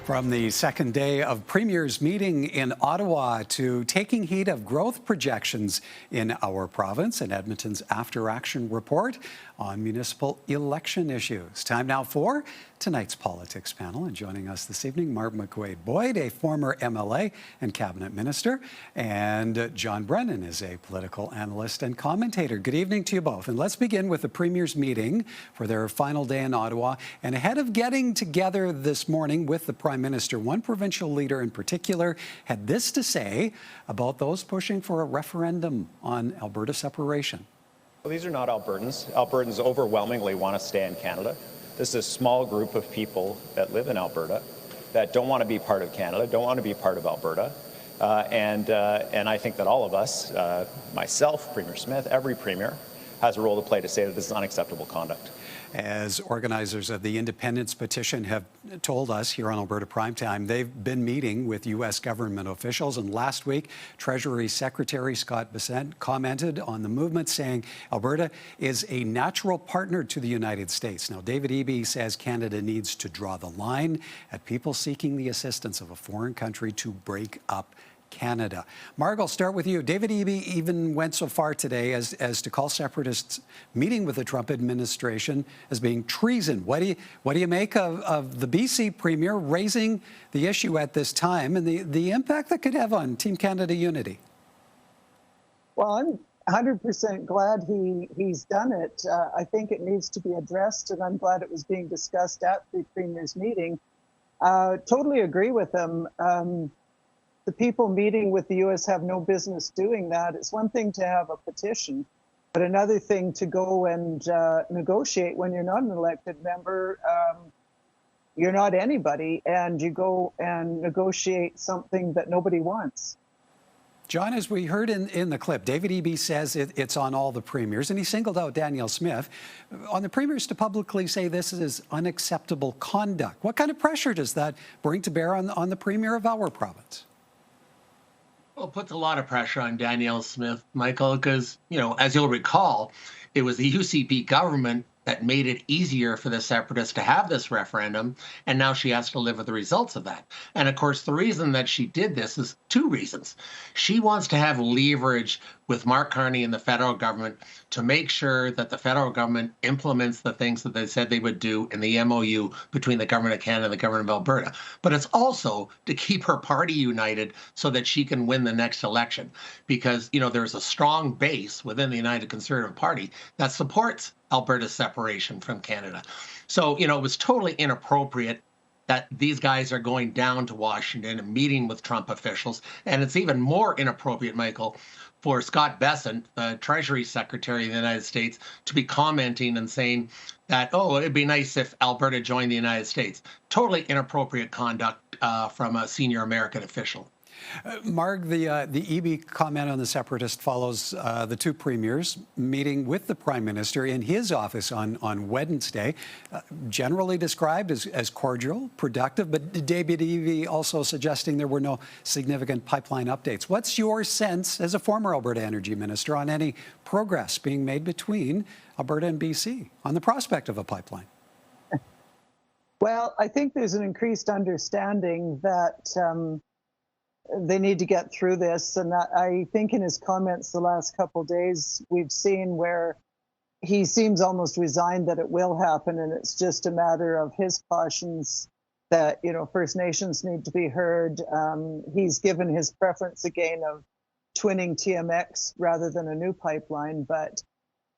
From the second day of Premier's meeting in Ottawa to taking heed of growth projections in our province and Edmonton's after-action report on municipal election issues. Time now for tonight's politics panel. And joining us this evening, Marg McCuaid-Boyd, a former MLA and cabinet minister, and John Brennan is a political analyst and commentator. Good evening to you both. And let's begin with the Premier's meeting for their final day in Ottawa. And ahead of getting together this morning with the Prime Minister, one provincial leader in particular had this to say about those pushing for a referendum on Alberta separation. Well, these are not Albertans. Albertans overwhelmingly want to stay in Canada. This is a small group of people that live in Alberta that don't want to be part of Canada, don't want to be part of Alberta. And I think that all of us, myself, Premier Smith, every Premier, has a role to play to say that this is unacceptable conduct. As organizers of the independence petition have told us here on Alberta Primetime, they've been meeting with U.S. government officials. And last week, Treasury Secretary Scott Bessent commented on the movement, saying Alberta is a natural partner to the United States. Now, David Eby says Canada needs to draw the line at people seeking the assistance of a foreign country to break up Canada. Marg, I'll start with you. David Eby even went so far today as to call separatists meeting with the Trump administration as being treason. What do you make of the BC Premier raising the issue at this time and the impact that could have on Team Canada unity? Well, I'm 100% glad he's done it. I think it needs to be addressed, and I'm glad it was being discussed at the Premier's meeting. Totally agree with him. The people meeting with the U.S. have no business doing that. It's one thing to have a petition, but another thing to go and negotiate when you're not an elected member. You're not anybody, and you go and negotiate something that nobody wants. John, as we heard in the clip, David Eby says it's on all the premiers, and he singled out Danielle Smith. On the premiers to publicly say this is unacceptable conduct. What kind of pressure does that bring to bear on the premier of our province? Well, it puts a lot of pressure on Danielle Smith, Michael, because, as you'll recall, it was the UCP government that made it easier for the separatists to have this referendum, and now she has to live with the results of that. And of course, the reason that she did this is two reasons. She wants to have leverage with Mark Carney and the federal government to make sure that the federal government implements the things that they said they would do in the MOU between the government of Canada and the government of Alberta. But it's also to keep her party united so that she can win the next election. Because, there's a strong base within the United Conservative Party that supports Alberta's separation from Canada. So, it was totally inappropriate that these guys are going down to Washington and meeting with Trump officials. And it's even more inappropriate, Michael, for Scott Bessent, the Treasury Secretary of the United States, to be commenting and saying that, it'd be nice if Alberta joined the United States. Totally inappropriate conduct from a senior American official. Marg, the Eby comment on the separatist follows the two premiers meeting with the Prime Minister in his office on Wednesday, generally described as cordial, productive, but David Eby also suggesting there were no significant pipeline updates. What's your sense as a former Alberta Energy Minister on any progress being made between Alberta and BC on the prospect of a pipeline? Well, I think there's an increased understanding that they need to get through this. And I think in his comments the last couple of days, we've seen where he seems almost resigned that it will happen. And it's just a matter of his cautions that, First Nations need to be heard. He's given his preference again of twinning TMX rather than a new pipeline. But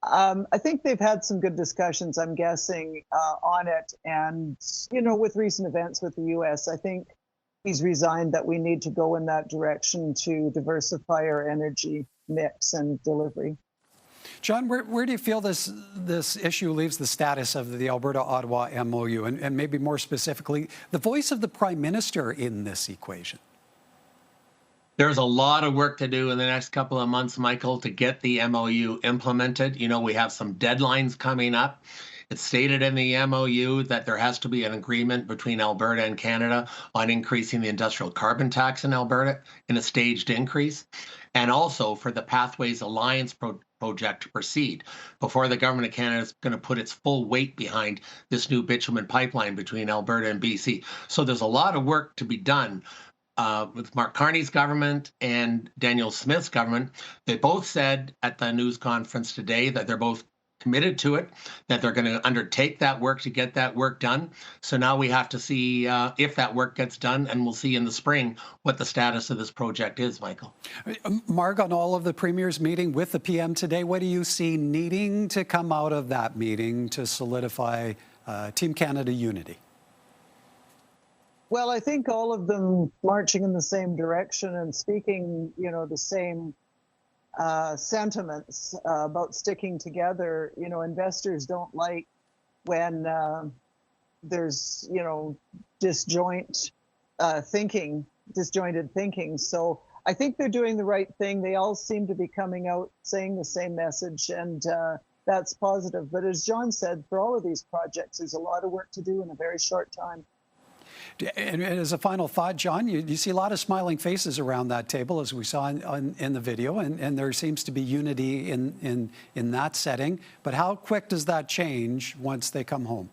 I think they've had some good discussions, I'm guessing, on it. And, with recent events with the U.S., I think he's resigned that we need to go in that direction to diversify our energy mix and delivery. John, where do you feel this issue leaves the status of the Alberta-Ottawa MOU, and maybe more specifically, the voice of the Prime Minister in this equation? There's a lot of work to do in the next couple of months, Michael, to get the MOU implemented. We have some deadlines coming up. It's stated in the MOU that there has to be an agreement between Alberta and Canada on increasing the industrial carbon tax in Alberta in a staged increase. And also for the Pathways Alliance project to proceed before the government of Canada is going to put its full weight behind this new bitumen pipeline between Alberta and BC. So there's a lot of work to be done. With Mark Carney's government and Daniel Smith's government. They both said at the news conference today that they're both committed to it, that they're going to undertake that work to get that work done. So now we have to see if that work gets done, and we'll see in the spring what the status of this project is, Michael. Marg, on all of the premiers meeting with the PM today, what do you see needing to come out of that meeting to solidify Team Canada unity? Well, I think all of them marching in the same direction and speaking, the same sentiments about sticking together. Investors don't like when there's, disjointed thinking. So I think they're doing the right thing. They all seem to be coming out saying the same message, and that's positive. But as John said, for all of these projects, there's a lot of work to do in a very short time. And as a final thought, John, you see a lot of smiling faces around that table, as we saw in the video, and there seems to be unity in that setting. But how quick does that change once they come home?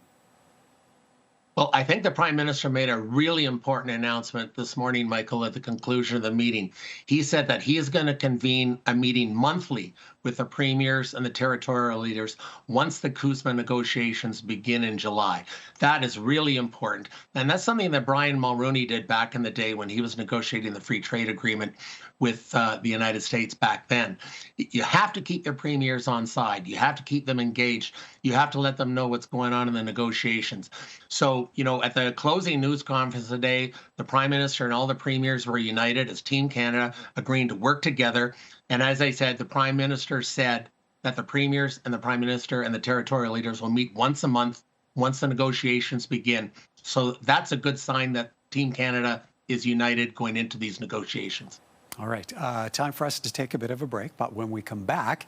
Well, I think the Prime Minister made a really important announcement this morning, Michael, at the conclusion of the meeting. He said that he is going to convene a meeting monthly with the premiers and the territorial leaders once the CUSMA negotiations begin in July. That is really important. And that's something that Brian Mulroney did back in the day when he was negotiating the free trade agreement with the United States back then. You have to keep your premiers on side. You have to keep them engaged. You have to let them know what's going on in the negotiations. So, at the closing news conference today, the Prime Minister and all the premiers were united as Team Canada, agreeing to work together. And as I said, the Prime Minister said that the premiers and the Prime Minister and the territorial leaders will meet once a month once the negotiations begin. So that's a good sign that Team Canada is united going into these negotiations. All right, time for us to take a bit of a break, but when we come back,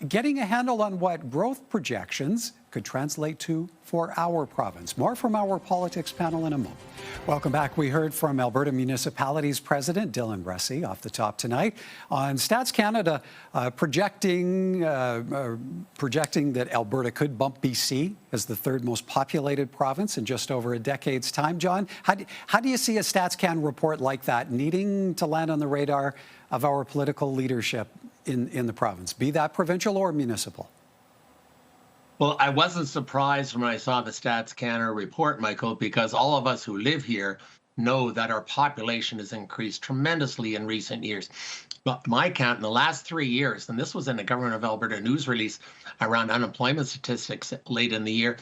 getting a handle on what growth projections could translate to for our province. More from our politics panel in a moment. Welcome back. We heard from Alberta Municipalities President Dylan Russey off the top tonight on Stats Canada projecting that Alberta could bump BC as the third most populated province in just over a decade's time. John, how do you see a Stats Can report like that needing to land on the radar of our political leadership in the province, be that provincial or municipal? Well, I wasn't surprised when I saw the Stats Canada report, Michael, because all of us who live here know that our population has increased tremendously in recent years. But my count in the last 3 years, and this was in the Government of Alberta news release around unemployment statistics late in the year,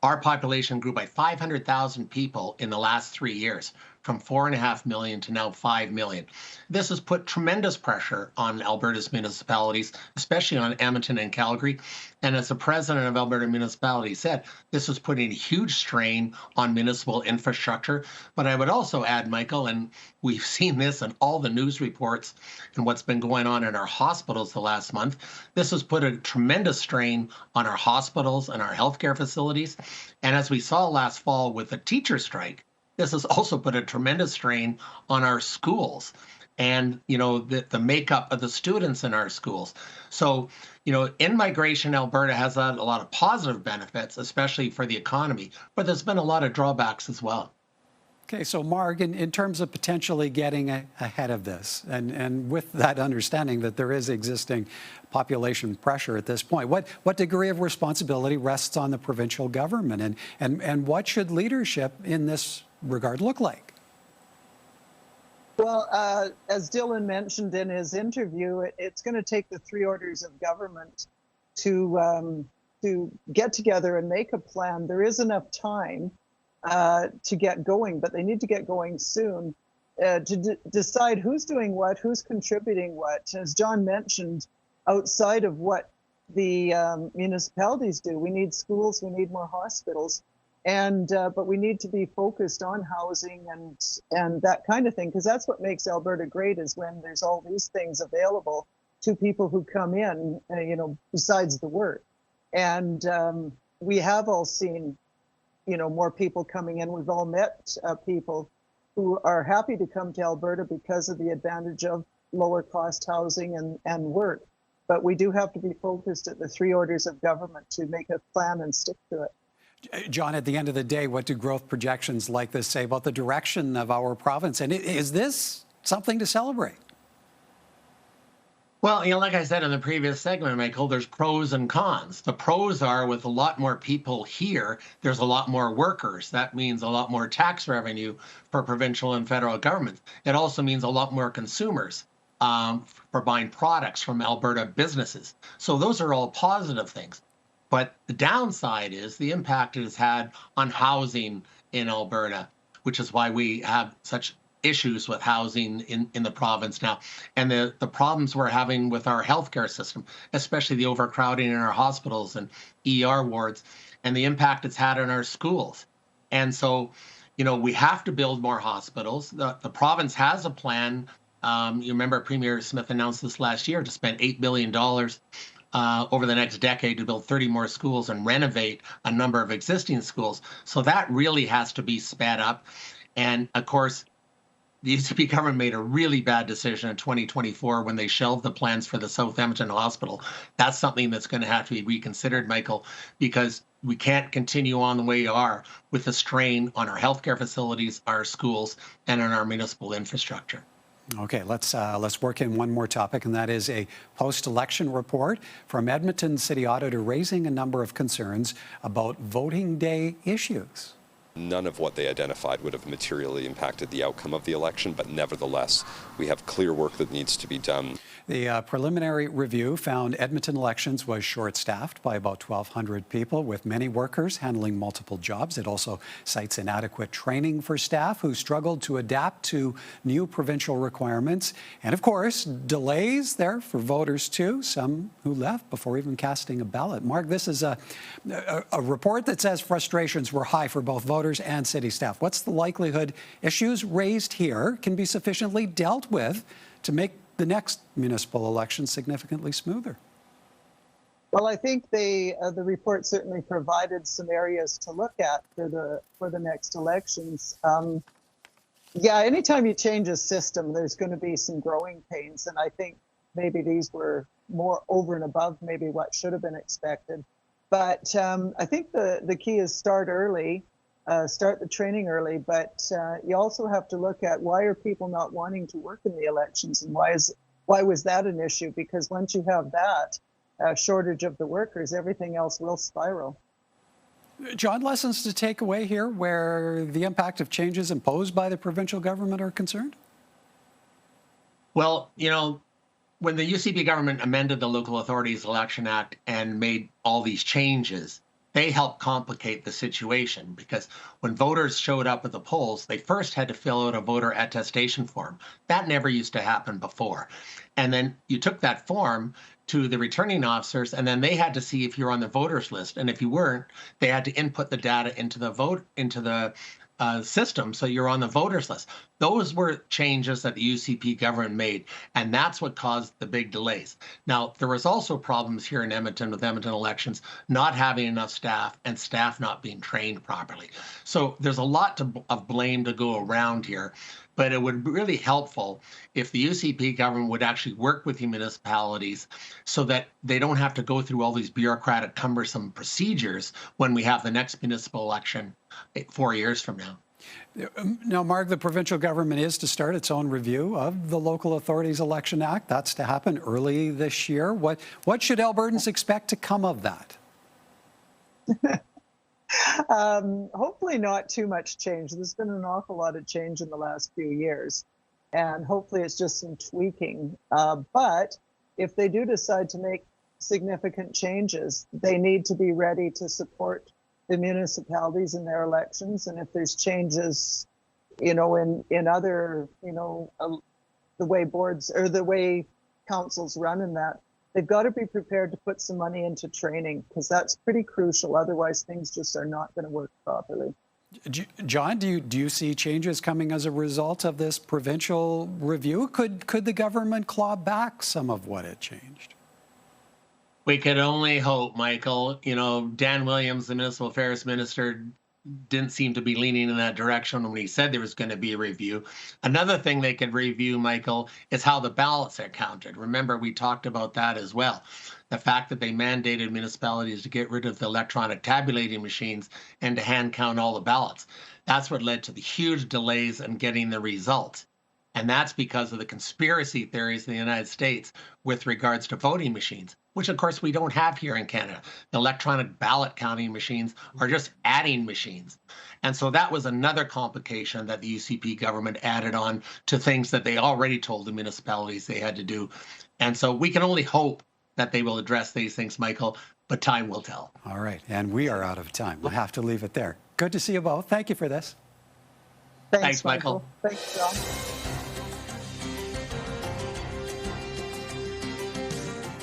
our population grew by 500,000 people in the last 3 years, from 4.5 million to now 5 million. This has put tremendous pressure on Alberta's municipalities, especially on Edmonton and Calgary. And as the president of Alberta Municipalities said, this is putting a huge strain on municipal infrastructure. But I would also add, Michael, and we've seen this in all the news reports and what's been going on in our hospitals the last month, this has put a tremendous strain on our hospitals and our healthcare facilities. And as we saw last fall with the teacher strike, this has also put a tremendous strain on our schools and, the makeup of the students in our schools. So, in-migration, Alberta has had a lot of positive benefits, especially for the economy, but there's been a lot of drawbacks as well. Okay, so Marg, in terms of potentially getting ahead of this, and with that understanding that there is existing population pressure at this point, what degree of responsibility rests on the provincial government, and what should leadership in this regard look like? Well, as Dylan mentioned in his interview, it's going to take the three orders of government to get together and make a plan. There is enough time to get going, but they need to get going soon to decide who's doing what, who's contributing what. As John mentioned, outside of what the municipalities do, we need schools, we need more hospitals. But we need to be focused on housing and that kind of thing, because that's what makes Alberta great, is when there's all these things available to people who come in, besides the work. And we have all seen, more people coming in. We've all met people who are happy to come to Alberta because of the advantage of lower cost housing and work. But we do have to be focused at the 3 orders of government to make a plan and stick to it. John, at the end of the day, what do growth projections like this say about the direction of our province? And is this something to celebrate? Well, like I said in the previous segment, Michael, there's pros and cons. The pros are with a lot more people here, there's a lot more workers. That means a lot more tax revenue for provincial and federal governments. It also means a lot more consumers for buying products from Alberta businesses. So those are all positive things. But the downside is the impact it has had on housing in Alberta, which is why we have such issues with housing in the province now, and the problems we're having with our healthcare system, especially the overcrowding in our hospitals and ER wards, and the impact it's had on our schools. And so, we have to build more hospitals. The province has a plan. You remember Premier Smith announced this last year to spend $8 billion over the next decade to build 30 more schools and renovate a number of existing schools. So that really has to be sped up. And of course, the UCP government made a really bad decision in 2024 when they shelved the plans for the South Edmonton Hospital. That's something that's going to have to be reconsidered, Michael, because we can't continue on the way we are with the strain on our healthcare facilities, our schools, and on our municipal infrastructure. Okay, let's work in one more topic, and that is a post-election report from Edmonton City Auditor raising a number of concerns about voting day issues. None of what they identified would have materially impacted the outcome of the election, but nevertheless, we have clear work that needs to be done. The preliminary review found Edmonton elections was short-staffed by about 1,200 people, with many workers handling multiple jobs. It also cites inadequate training for staff who struggled to adapt to new provincial requirements. And of course, delays there for voters too, some who left before even casting a ballot. Marg, this is a report that says frustrations were high for both voters and city staff. What's the likelihood issues raised here can be sufficiently dealt with to make the next municipal election significantly smoother? Well, I think the report certainly provided some areas to look at for the next elections. Yeah, anytime you change a system, there's going to be some growing pains, and I think maybe these were more over and above maybe what should have been expected. But I think the key is start early. Start the training early, but you also have to look at why are people not wanting to work in the elections, and why was that an issue? Because once you have that shortage of the workers, everything else will spiral. John, lessons to take away here where the impact of changes imposed by the provincial government are concerned? Well, when the UCP government amended the Local Authorities Election Act and made all these changes, they helped complicate the situation, because when voters showed up at the polls, they first had to fill out a voter attestation form. That never used to happen before. And then you took that form to the returning officers, and then they had to see if you're on the voters list. And if you weren't, they had to input the data into the system, so you're on the voters list. Those were changes that the UCP government made, and that's what caused the big delays. Now, there was also problems here in Edmonton with Edmonton elections not having enough staff and staff not being trained properly. So there's a lot of blame to go around here, but it would be really helpful if the UCP government would actually work with the municipalities so that they don't have to go through all these bureaucratic, cumbersome procedures when we have the next municipal election 4 years from now. Now, Marg, the provincial government is to start its own review of the Local Authorities Election Act. That's to happen early this year. What should Albertans expect to come of that? Hopefully not too much change. There's been an awful lot of change in the last few years, and hopefully it's just some tweaking. But if they do decide to make significant changes, they need to be ready to support the municipalities in their elections. And if there's changes, in other, the way boards or the way councils run in that, they've got to be prepared to put some money into training, because that's pretty crucial. Otherwise, things just are not going to work properly. John, do you see changes coming as a result of this provincial review? Could the government claw back some of what it changed? We could only hope, Michael. Dan Williams, the municipal affairs minister, didn't seem to be leaning in that direction when he said there was going to be a review. Another thing they could review, Michael, is how the ballots are counted. Remember, we talked about that as well. The fact that they mandated municipalities to get rid of the electronic tabulating machines and to hand count all the ballots. That's what led to the huge delays in getting the results. And that's because of the conspiracy theories in the United States with regards to voting machines, which of course we don't have here in Canada. The electronic ballot counting machines are just adding machines. And so that was another complication that the UCP government added on to things that they already told the municipalities they had to do. And so we can only hope that they will address these things, Michael, but time will tell. All right, and we are out of time. We'll have to leave it there. Good to see you both. Thank you for this. Thanks, Michael. Thanks, John.